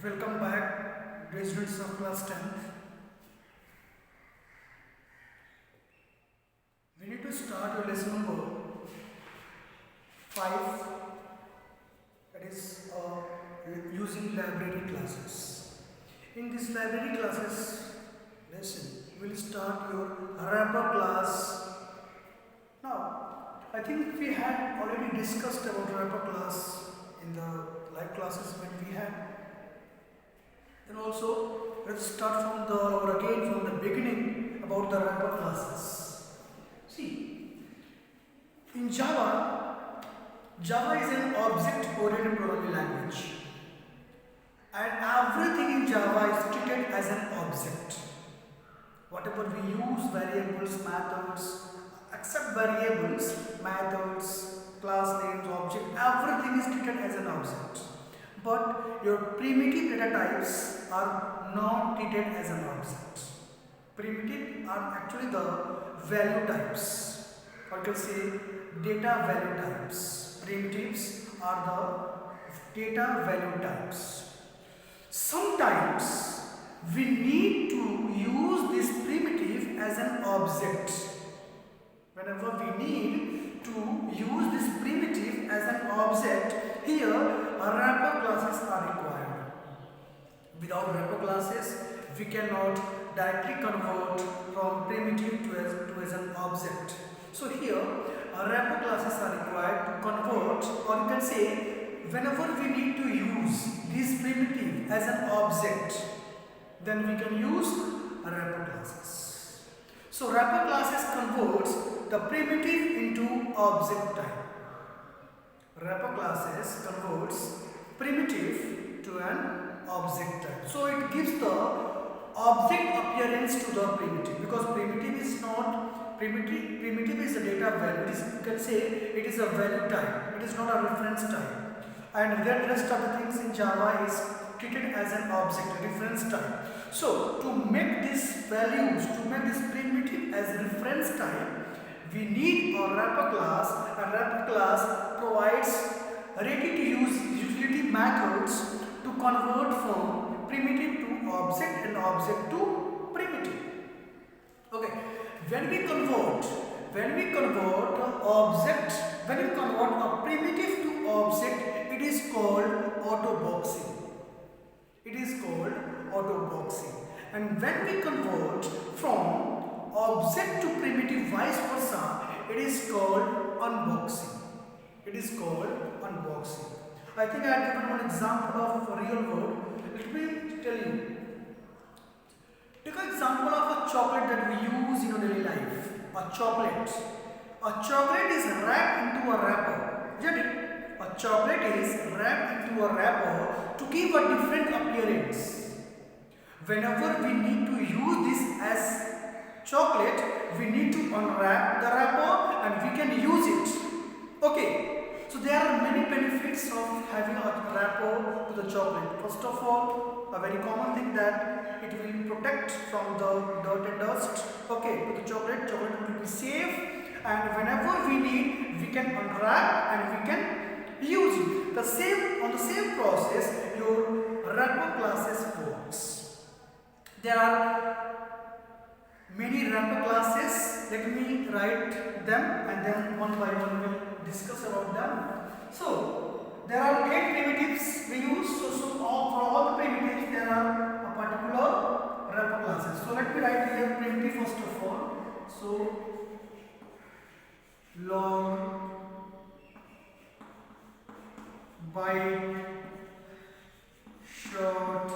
Welcome back, graduates of class 10th. We need to start your lesson number 5, that is using library classes. In this library classes lesson, we will start your wrapper class. Now, I think we had already discussed about wrapper class in the live classes when we had. Then also, let's start from the beginning about the wrapper classes. See, in Java is an object-oriented programming language, and everything in Java is treated as an object. Whatever we use, variables, methods, except variables, methods, class names, object, everything is treated as an object. But your primitive data types are not treated as an object. Primitive are actually the value types, or you can say data value types. Primitives are the data value types. Sometimes we need to use this primitive as an object. Whenever we need to use this primitive as an object, here wrapper classes are required. Without wrapper classes, we cannot directly convert from primitive to as an object. So here, wrapper classes are required to convert, or you can say, whenever we need to use this primitive as an object, then we can use wrapper classes. So wrapper classes converts the primitive into object type. Wrapper classes converts primitive to an object type. So it gives the object appearance to the primitive, because primitive is not primitive is a data value. You can say it is a value type. It is not a reference type. And the rest of the things in Java is treated as an object, a reference type. So to make these values, to make this primitive as a reference type, we need a wrapper class. A wrapper class provides ready-to-use utility methods to convert from primitive to object and object to primitive. Okay, when we convert a primitive to object, it is called auto-boxing. It is called auto-boxing. And when we convert from object to primitive, vice versa, it is called unboxing. It is called unboxing. I think I have given one example of a real world. Let me tell you. Take an example of a chocolate that we use in our daily life. A chocolate. A chocolate is wrapped into a wrapper. Isn't it? A chocolate is wrapped into a wrapper to give a different appearance. Whenever we need to use this as chocolate, we need to unwrap the wrapper and we can use it. Okay. So there are many benefits of having a wrapper to the chocolate. First of all, a very common thing that it will protect from the dirt and dust. Okay, to the chocolate will be safe, and whenever we need, we can unwrap and we can use it. On the same process, your wrapper classes works. There are many wrapper classes. Let me write them and then one by one we'll discuss about them. So there are 8 primitives we use. So for all the primitives there are a particular wrapper classes. So let me write here primitive first of all. So long, byte, short,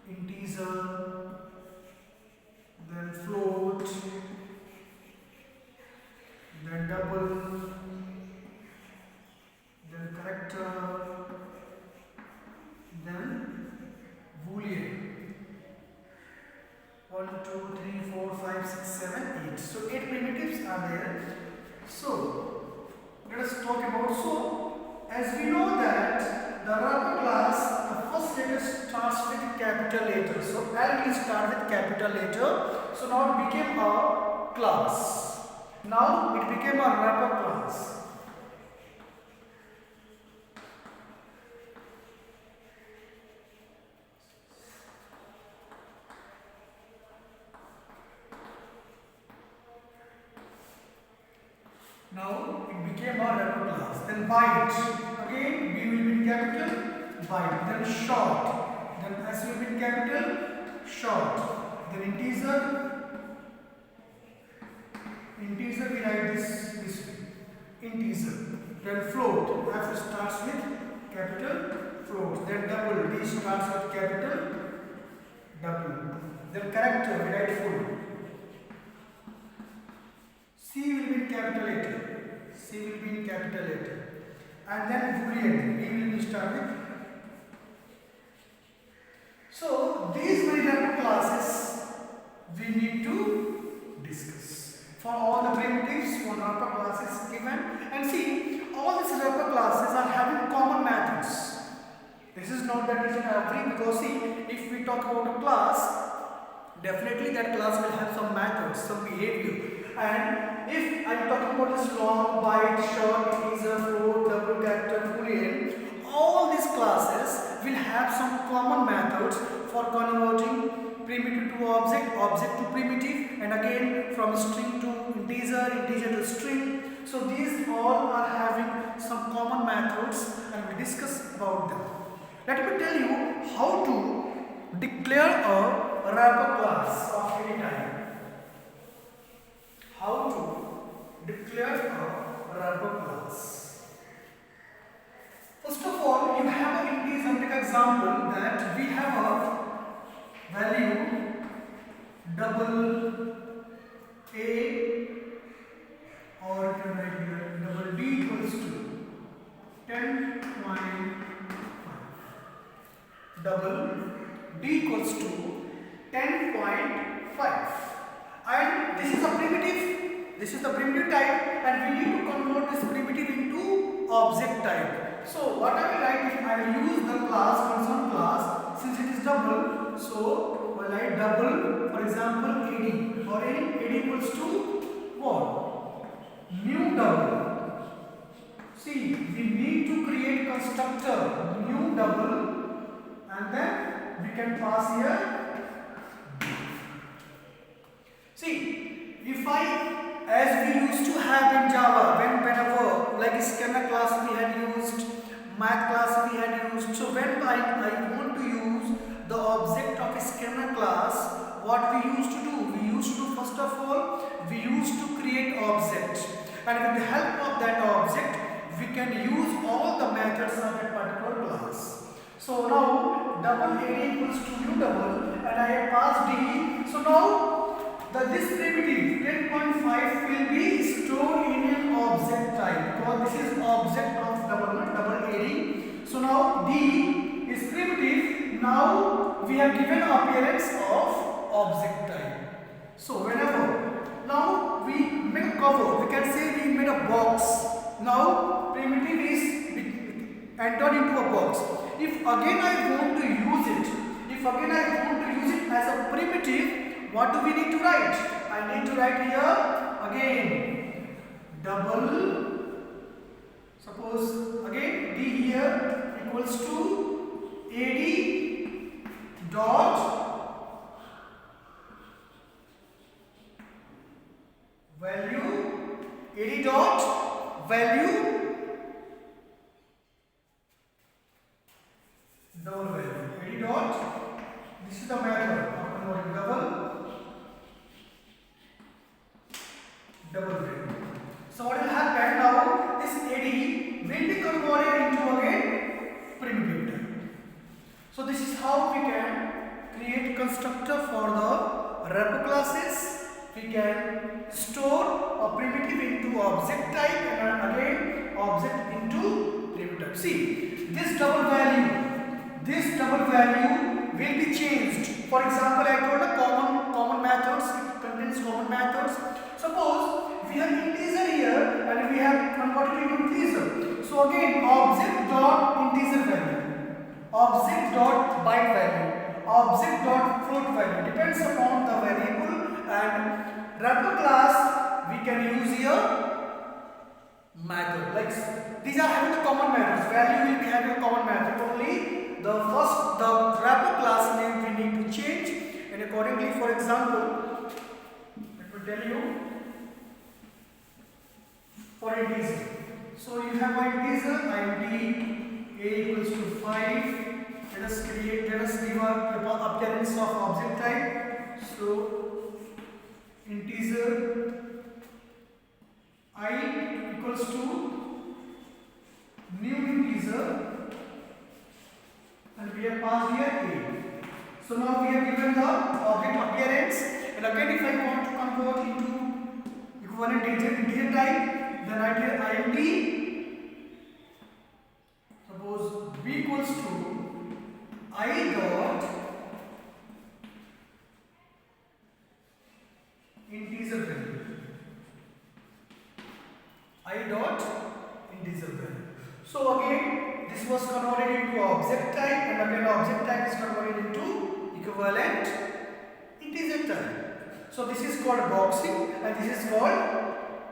integer, then float, then double, then character, then boolean. 1, 2, 3, 4, 5, 6, 7, 8. So 8 primitives are there. So let us talk about, so as we know that the wrapper class, the first letter starts with capital letter. So L will start with capital letter. So now it became a class. Now it became a wrapper class. became a wrapper class. Then byte, again B will be in capital, byte. Then short, then S will be in capital, short. Then integer we write this way, integer. Then float, F starts with capital float. Then double, D starts with capital W. Then character we write full. C will be in capital letter. C will be in capital letter. And then boolean, B will be start with. So these many wrapper classes we need to discuss. For all the primitives, for wrapper classes given, and see all these wrapper classes are having common methods. This is not that each and every, because see, if we talk about a class, definitely that class will have some methods, some behavior. And if I am talking about this long, byte, short, integer, float, double, character, boolean, all these classes will have some common methods for converting primitive to object, object to primitive, and again from string to integer, integer to string. So these all are having some common methods, and we discuss about them. Let me tell you how to declare a wrapper class of any type. How to declare a wrapper class. First of all, you have an integer. Take example that we have a value double A, or you can write here double D equals to 10.5. Double D equals to 10.5. And this is a primitive. This is the primitive type, and we need to convert this primitive into object type. So what I will write is I will use the class, concern class, since it is double. So I will write double, for example, AD, or AD equals to what? New double. See, we need to create constructor new double, and then we can pass here. See, if as we used to have in Java, whenever like scanner class we had used, math class we had used. So when I want to use the object of a scanner class, what we used to do? We used to first of all, we used to create object, and with the help of that object, we can use all the methods of that particular class. So now double AD equals to new double, and I have passed D. So now this primitive 10.5 will be stored in an object type, because this is object of double AD. So now D is primitive. Now we have given appearance of object type. So whenever now we make a cover, we can say we made a box. Now primitive is entered into a box. If again I want to use it as a primitive, what do we need to write? I need to write here again double, suppose again D here equals to AD dot value, AD dot value double value, AD dot, this is the method of converting double value. So what will happen now? This AD will be converted into again primitive type. So this is how we can create constructor for the wrapper classes. We can store a primitive into object type, and again object into primitive type. See, this double value will be changed. For example, I told a common methods. It contains common methods. Suppose we have integer here and we have converted into integer. So again object dot integer value, object dot byte value, object dot float value, depends upon the variable. And wrapper class we can use here method. Like these are having the common methods. Value will be having a common method. Only the wrapper class name we need to change, and accordingly, for example, let me tell you, for integer. integer, int a equals to 5. Let us give a appearance of object type. So integer I equals to new integer, and we have passed here a. So now we have given the object appearance, and again if I want to convert into equivalent integer type, then I get int, suppose b equals to I dot integer value. I dot integer value. So again, this was converted into object type, and again object type is converted into equivalent integer type. So this is called boxing, and this is called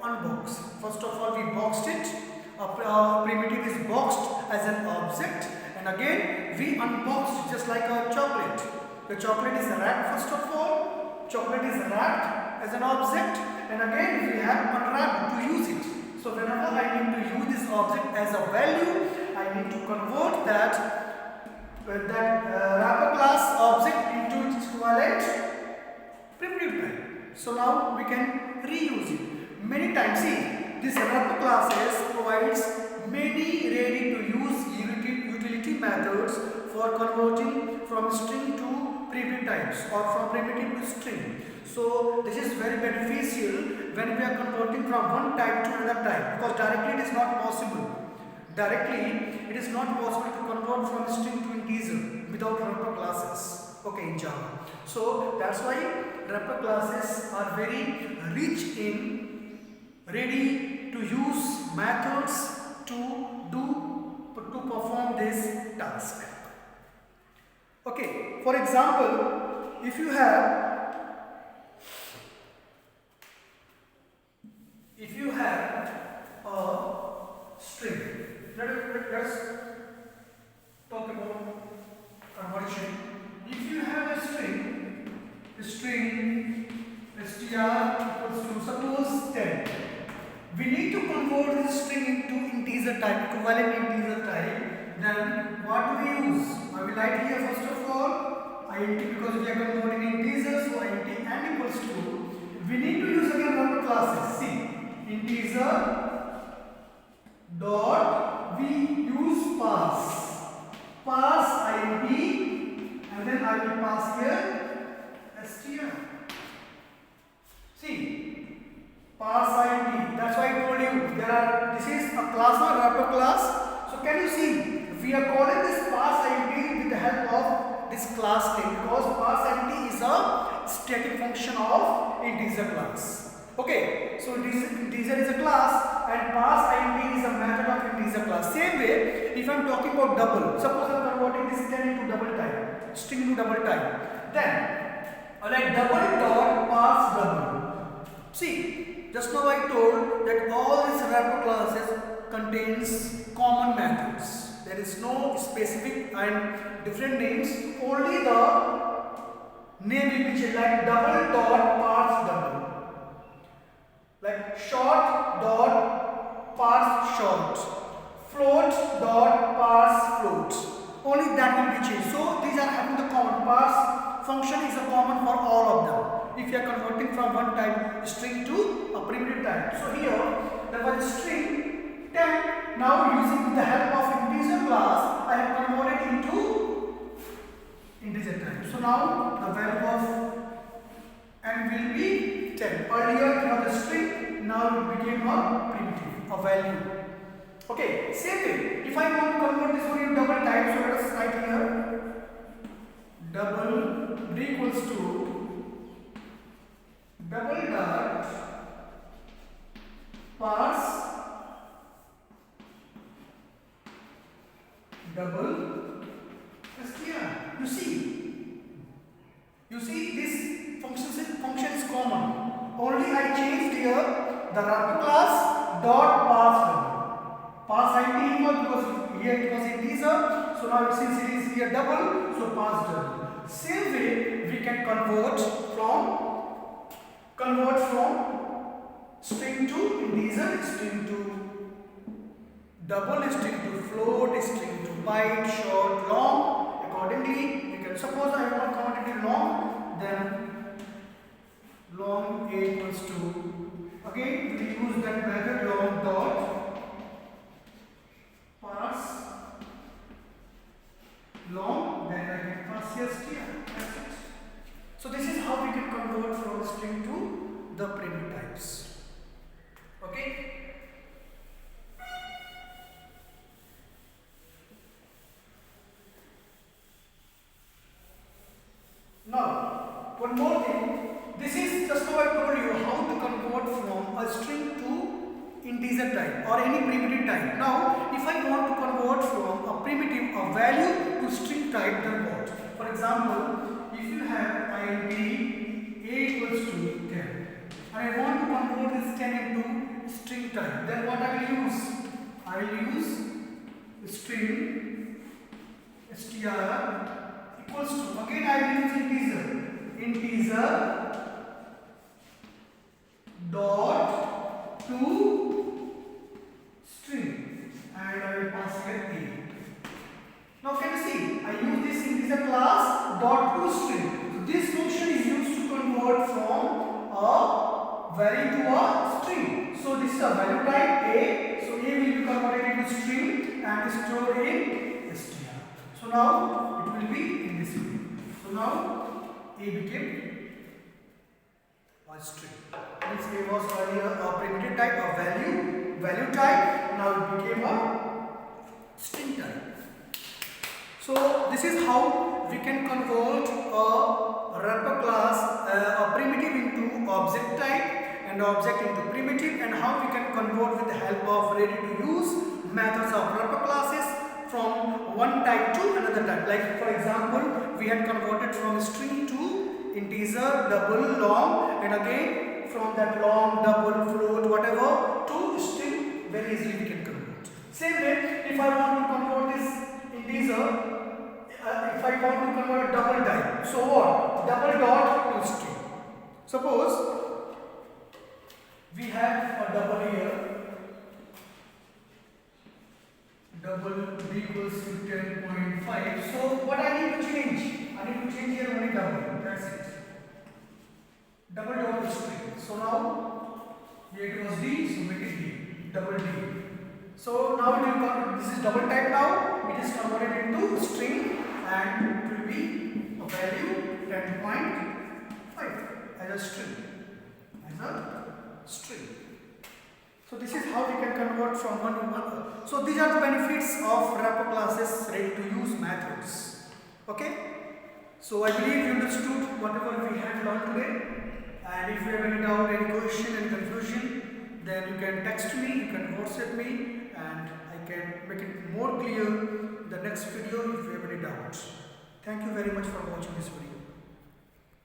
unboxing. First of all, we boxed it. A primitive is boxed as an object, and again we unboxed just like a chocolate. The chocolate is wrapped first of all. Chocolate is wrapped as an object, and again we have unwrapped to use it. So whenever I need to use this object as a value, I need to convert that wrapper class object into its equivalent primitive type. So now we can reuse it many times. See, this wrapper classes provides many ready to use utility methods for converting from string to primitive types or from primitive to string. So this is very beneficial when we are converting from one type to another type, because directly it is not possible. Directly it is not possible to convert from string to integer without wrapper classes. Okay, in Java. So that's why wrapper classes are very rich in ready to use methods to perform this task. Okay, for example, if you have a string, let's talk about conversion. If you have a string str equals to suppose 10, we need to convert this string into integer type, equivalent integer type. Then what do we use? I will write here first of all int, because we are converting integer, so int n equals to, we need to use again wrapper classes. See, integer dot, we use pass int, and then I will pass here str. See, pass int, that's why I told you this is a class or wrapper class. So can you see, we are calling this pass int with the help of this class name, because pass int is a static function of integer class. Okay, so integer is a class and pass int is a method of integer class. Same way, if I am talking about double, suppose I am converting this 10 into double type, string into double type, then I write double dot pass double. See, just now I told that all these wrapper classes contains common methods. There is no specific and different names, only the name will be changed, like double dot pass double, like short dot pass short, float dot pass float. Only that will be changed. So these are having the common. Pass function is a common for all of them. If you are converting from one type string to a primitive type. So here there was string 10. Now using the help of integer class, I have converted into integer type. So now the value of n will be 10. Earlier it was a string, now it became a primitive, a value. Okay, same way. If I want to convert this one into double type, so let us write here double equals to double dot pass double str. You see this function is common. Only I changed here the wrapper class dot pass double. Pass int equal, because here it was integer, so now since it is here double, so pass double. Same way we can convert from string to integer, string to double string to float, string to byte, short, long. Accordingly, you can suppose I want quantity long, then long a equals to, again we use that method long dot pass long, then I can pass here str. That's it. So this is how we can convert from string to the primitive types. Okay. Now, one more thing. This is just how I told you how to convert from a string to integer type or any primitive type. Now, if I want to convert from a primitive, a value to string type, then what? For example, if you have int a equals to 10 and I want to convert this 10 into string type, then what I will use? I will use string str equals to, again I will use integer dot to string and I will pass here a. Now can you see, I use this integer class dot to string. So this function is used to convert from a value to a string. So this is a value type a, so a will be converted into string and stored in str. So now it will be in this way. So now a became a string. Means a was earlier a primitive type, a value type. Now it became a string type. So this is how we can convert a wrapper class, a primitive into object type and object into primitive, and how we can convert with the help of ready to use methods of wrapper classes from one type to another type. Like for example, we had converted from string to integer, double, long, and again from that long, double, float, whatever to string, very easily we can convert. Same way, if I want to convert this integer, if I want to convert a double type, so what? Double dot to string. Suppose we have a double here, double b equals to 10.5. So what I need to change? I need to change here only double. That's it. Double dot to string. So now here it was d, so make it d. Double d. So now it will come. This is double type now. It is converted into string and it will be a value 10.5 as a string. So this is how we can convert from one to one. So these are the benefits of wrapper classes ready to use methods. Okay. So I believe you understood whatever we had learned today. And if you have any doubt, any question, any confusion, then you can text me, you can WhatsApp me, and I can make it more clear in the next video if you have any doubts. Thank you very much for watching this video.